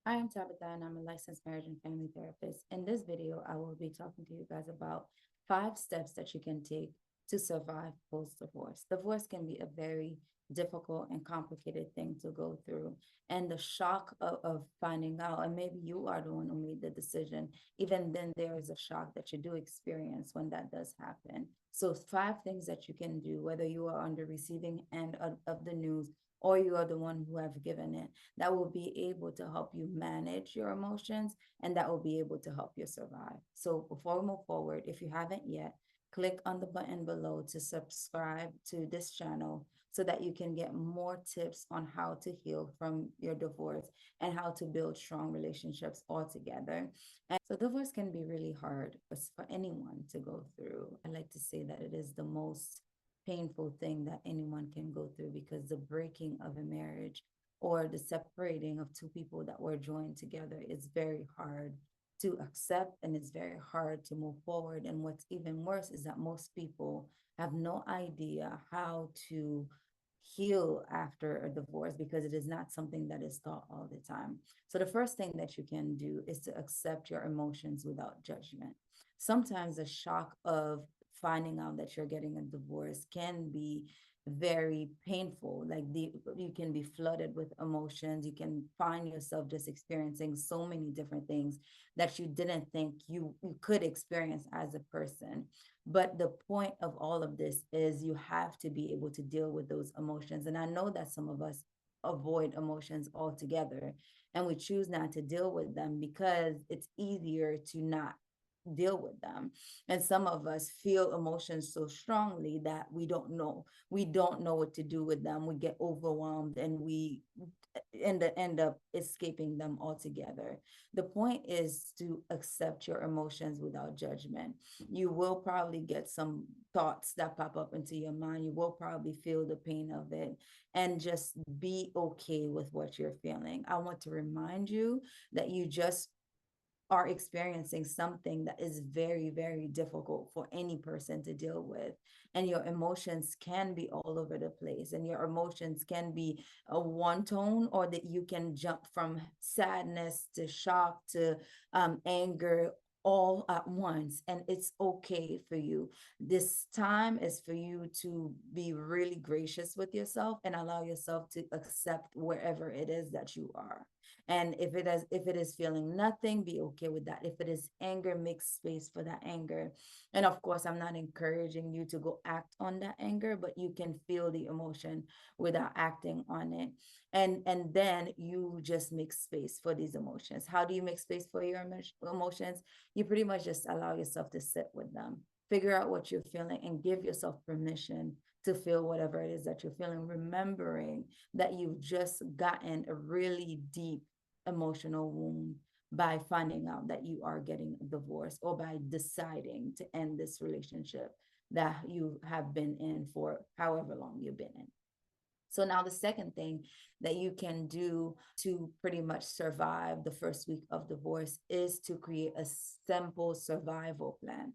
I am Tabitha and I'm a licensed marriage and family therapist. In this video, I will be talking to you guys about 5 steps that you can take to survive post divorce. Divorce can be a very difficult and complicated thing to go through. And the shock of finding out, and maybe you are the one who made the decision, even then, there is a shock that you do experience when that does happen. So, 5 things that you can do, whether you are on the receiving end of the news or you are the one who have given it, that will be able to help you manage your emotions and that will be able to help you survive. So before we move forward, if you haven't yet, click on the button below to subscribe to this channel so that you can get more tips on how to heal from your divorce and how to build strong relationships altogether. And so divorce can be really hard for anyone to go through. I like to say that it is the most painful thing that anyone can go through because the breaking of a marriage or the separating of two people that were joined together is very hard to accept and it's very hard to move forward. And what's even worse is that most people have no idea how to heal after a divorce because it is not something that is taught all the time. So, the first thing that you can do is to accept your emotions without judgment. Sometimes the shock of finding out that you're getting a divorce can be very painful. You can be flooded with emotions. You can find yourself just experiencing so many different things that you didn't think you could experience as a person. But the point of all of this is you have to be able to deal with those emotions. And I know that some of us avoid emotions altogether and we choose not to deal with them because it's easier to not deal with them. And some of us feel emotions so strongly that we don't know what to do with them. We get overwhelmed and we end up escaping them altogether. The point is to accept your emotions without judgment. You will probably get some thoughts that pop up into your mind. You will probably feel the pain of it and just be okay with what you're feeling. I want to remind you that you just are experiencing something that is very, very difficult for any person to deal with. And your emotions can be all over the place, and your emotions can be a one tone, or that you can jump from sadness to shock to anger all at once. And it's okay for you. This time is for you to be really gracious with yourself and allow yourself to accept wherever it is that you are. And if it is feeling nothing, be okay with that. If it is anger, make space for that anger. And of course, I'm not encouraging you to go act on that anger, but you can feel the emotion without acting on it. And then you just make space for these emotions. How do you make space for your emotions? You pretty much just allow yourself to sit with them, figure out what you're feeling, and give yourself permission to feel whatever it is that you're feeling, remembering that you've just gotten a really deep emotional wound by finding out that you are getting a divorce or by deciding to end this relationship that you have been in for however long you've been in. So now the second thing that you can do to pretty much survive the first week of divorce is to create a simple survival plan.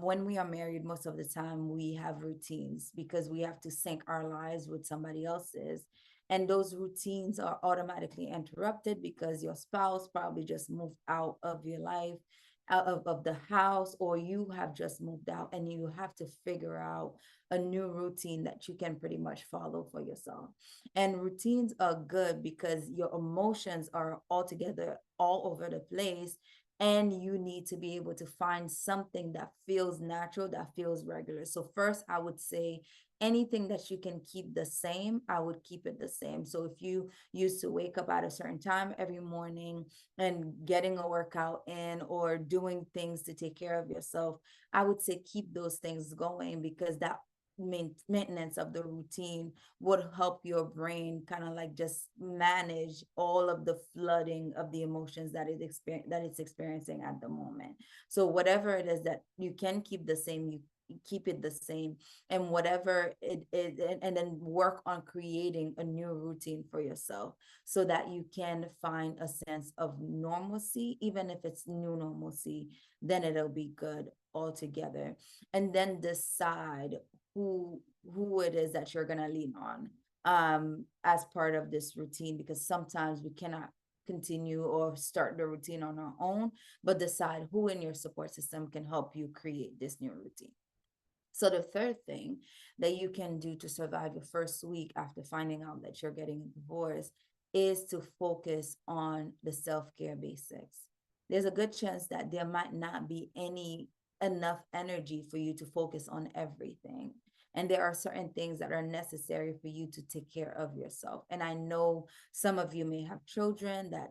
When we are married, most of the time we have routines because we have to sync our lives with somebody else's. And those routines are automatically interrupted because your spouse probably just moved out of your life, out of the house, or you have just moved out and you have to figure out a new routine that you can pretty much follow for yourself. And routines are good because your emotions are altogether all over the place. And you need to be able to find something that feels natural, that feels regular. So, first, I would say anything that you can keep the same, I would keep it the same. So, if you used to wake up at a certain time every morning and getting a workout in or doing things to take care of yourself, I would say keep those things going because that maintenance of the routine would help your brain kind of like just manage all of the flooding of the emotions that it's experiencing at the moment. So whatever it is that you can keep the same, you keep it the same, and whatever it is, and then work on creating a new routine for yourself so that you can find a sense of normalcy. Even if it's new normalcy, then it'll be good altogether. And then decide who who it is that you're going to lean on as part of this routine, because sometimes we cannot continue or start the routine on our own, but decide who in your support system can help you create this new routine. So the third thing that you can do to survive your first week after finding out that you're getting a divorce is to focus on the self-care basics. There's a good chance that there might not be any enough energy for you to focus on everything. And there are certain things that are necessary for you to take care of yourself. And I know some of you may have children that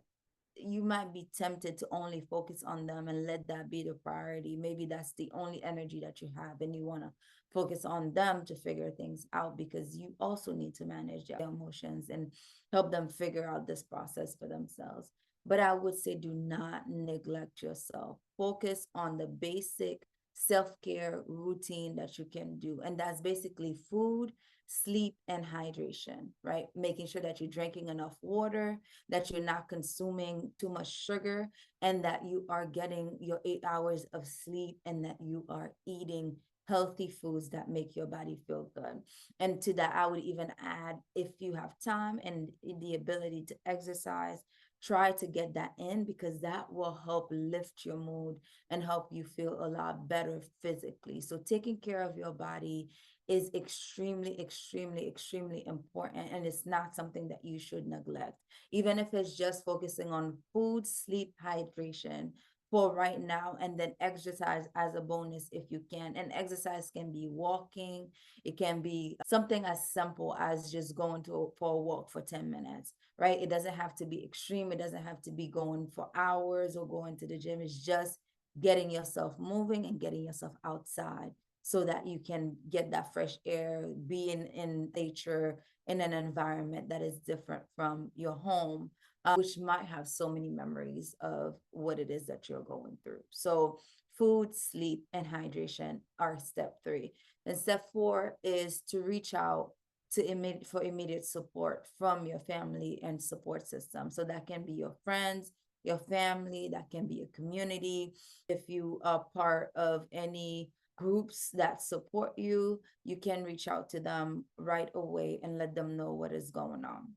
you might be tempted to only focus on them and let that be the priority. Maybe that's the only energy that you have, and you want to focus on them to figure things out, because you also need to manage their emotions and help them figure out this process for themselves. But I would say do not neglect yourself. Focus on the basic self-care routine that you can do. And that's basically food, sleep, and hydration, right? Making sure that you're drinking enough water, that you're not consuming too much sugar, and that you are getting your 8 hours of sleep, and that you are eating healthy foods that make your body feel good. And to that, I would even add, if you have time and the ability to exercise, try to get that in, because that will help lift your mood and help you feel a lot better physically. So taking care of your body is extremely, extremely, extremely important. And it's not something that you should neglect, even if it's just focusing on food, sleep, hydration for right now, and then exercise as a bonus if you can. And exercise can be walking, it can be something as simple as just going to for a walk for 10 minutes, right? It doesn't have to be extreme, it doesn't have to be going for hours or going to the gym. It's just getting yourself moving and getting yourself outside so that you can get that fresh air, be in nature, in an environment that is different from your home, which might have so many memories of what it is that you're going through. So food, sleep, and hydration are step 3. And step 4 is to reach out for immediate support from your family and support system. So that can be your friends, your family, that can be your community. If you are part of any groups that support you, you can reach out to them right away and let them know what is going on.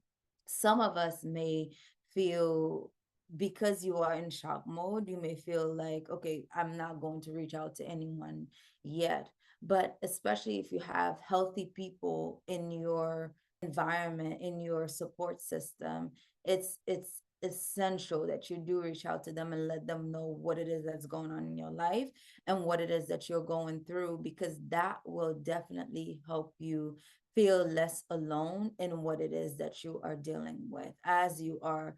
Some of us may feel, because you are in shock mode, you may feel like, okay, I'm not going to reach out to anyone yet. But especially if you have healthy people in your environment, in your support system, it's essential that you do reach out to them and let them know what it is that's going on in your life and what it is that you're going through, because that will definitely help you feel less alone in what it is that you are dealing with as you are,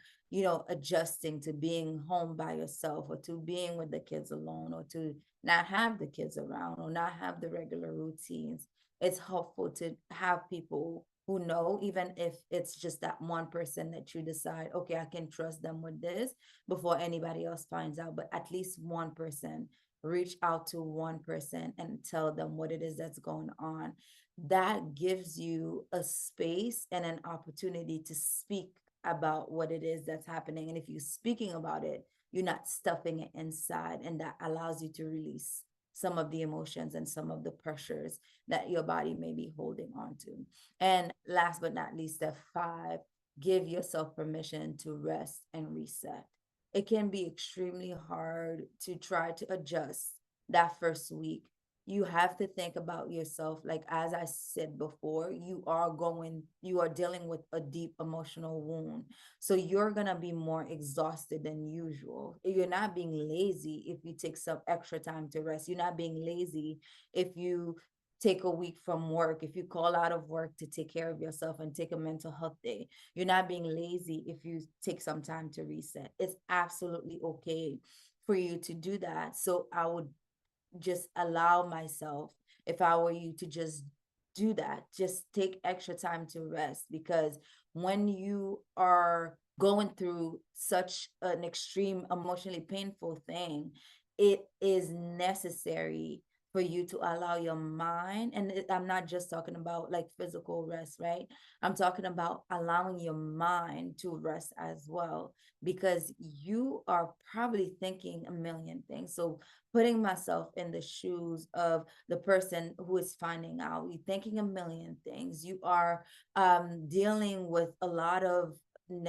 adjusting to being home by yourself, or to being with the kids alone, or to not have the kids around, or not have the regular routines. It's helpful to have people who know, even if it's just that one person that you decide, okay, I can trust them with this before anybody else finds out. But at least one person, reach out to one person and tell them what it is that's going on. That gives you a space and an opportunity to speak about what it is that's happening. And if you're speaking about it, you're not stuffing it inside, and that allows you to release some of the emotions and some of the pressures that your body may be holding on to. And last but not least, step 5, give yourself permission to rest and reset. It can be extremely hard to try to adjust that first week. You have to think about yourself, like as I said before, you are dealing with a deep emotional wound, so you're going to be more exhausted than usual. You're not being lazy if you take some extra time to rest. You're not being lazy if you take a week from work, if you call out of work to take care of yourself and take a mental health day. You're not being lazy if you take some time to reset. It's absolutely okay for you to do that. So I would just allow myself, if I were you, to just do that. Just take extra time to rest, because when you are going through such an extreme, emotionally painful thing, it is necessary for you to allow your mind, and I'm not just talking about like physical rest, right? I'm talking about allowing your mind to rest as well, because you are probably thinking a million things. So putting myself in the shoes of the person who is finding out, you're thinking a million things. You are dealing with a lot of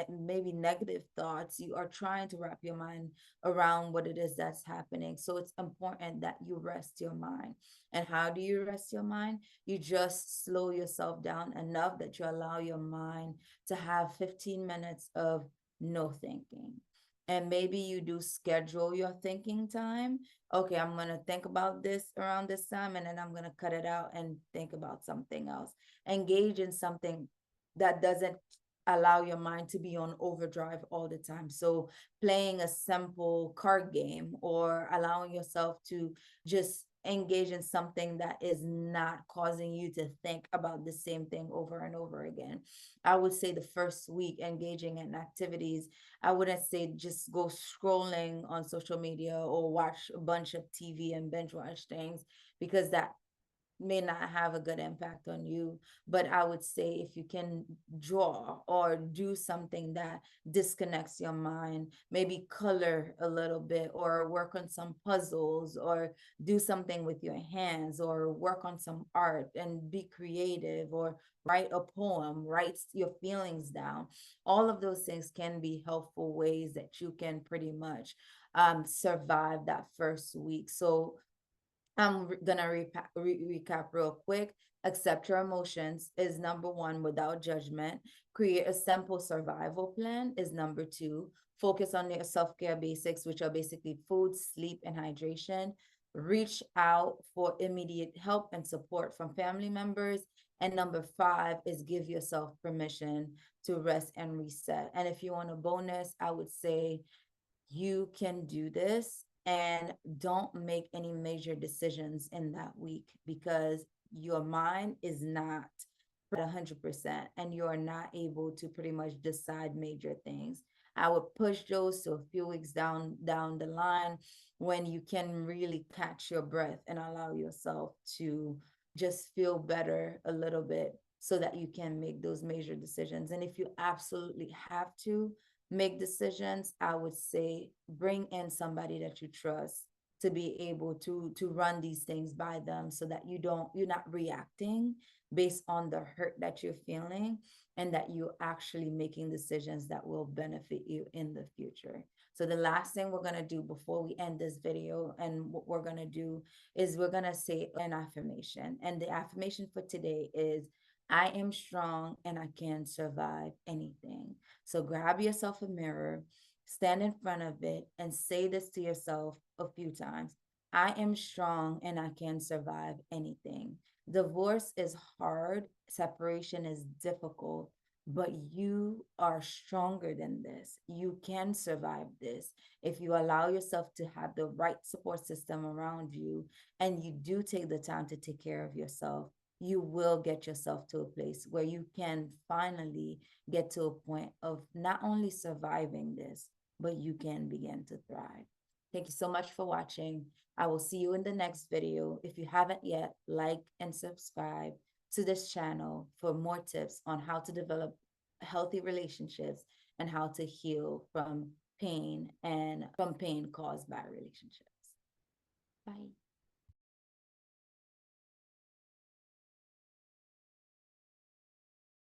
maybe negative thoughts, you are trying to wrap your mind around what it is that's happening. So it's important that you rest your mind. And how do you rest your mind? You just slow yourself down enough that you allow your mind to have 15 minutes of no thinking. And maybe you do schedule your thinking time. Okay, I'm going to think about this around this time, and then I'm going to cut it out and think about something else. Engage in something that doesn't allow your mind to be on overdrive all the time. So playing a simple card game, or allowing yourself to just engage in something that is not causing you to think about the same thing over and over again. I would say the first week, engaging in activities, I wouldn't say just go scrolling on social media or watch a bunch of TV and binge watch things, because that may not have a good impact on you. But I would say if you can draw or do something that disconnects your mind, maybe color a little bit, or work on some puzzles, or do something with your hands, or work on some art and be creative, or write a poem, write your feelings down. All of those things can be helpful ways that you can pretty much survive that first week. So I'm gonna recap real quick. Accept your emotions is number one, without judgment. Create a simple survival plan is number two. Focus on your self-care basics, which are basically food, sleep, and hydration. Reach out for immediate help and support from family members. And number five is give yourself permission to rest and reset. And if you want a bonus, I would say you can do this, and don't make any major decisions in that week, because your mind is not at 100% and you're not able to pretty much decide major things. I would push those to a few weeks down the line, when you can really catch your breath and allow yourself to just feel better a little bit, so that you can make those major decisions. And if you absolutely have to make decisions, I would say bring in somebody that you trust to be able to run these things by them, so that you're not reacting based on the hurt that you're feeling, and that you're actually making decisions that will benefit you in the future. So the last thing we're going to do before we end this video, and what we're going to do, is we're going to say an affirmation. And the affirmation for today is, I am strong and I can survive anything. So grab yourself a mirror, stand in front of it, and say this to yourself a few times. I am strong and I can survive anything. Divorce is hard, separation is difficult, but you are stronger than this. You can survive this if you allow yourself to have the right support system around you, and you do take the time to take care of yourself. You will get yourself to a place where you can finally get to a point of not only surviving this, but you can begin to thrive. Thank you so much for watching. I will see you in the next video. If you haven't yet, like and subscribe to this channel for more tips on how to develop healthy relationships, and how to heal from pain, and from pain caused by relationships. Bye.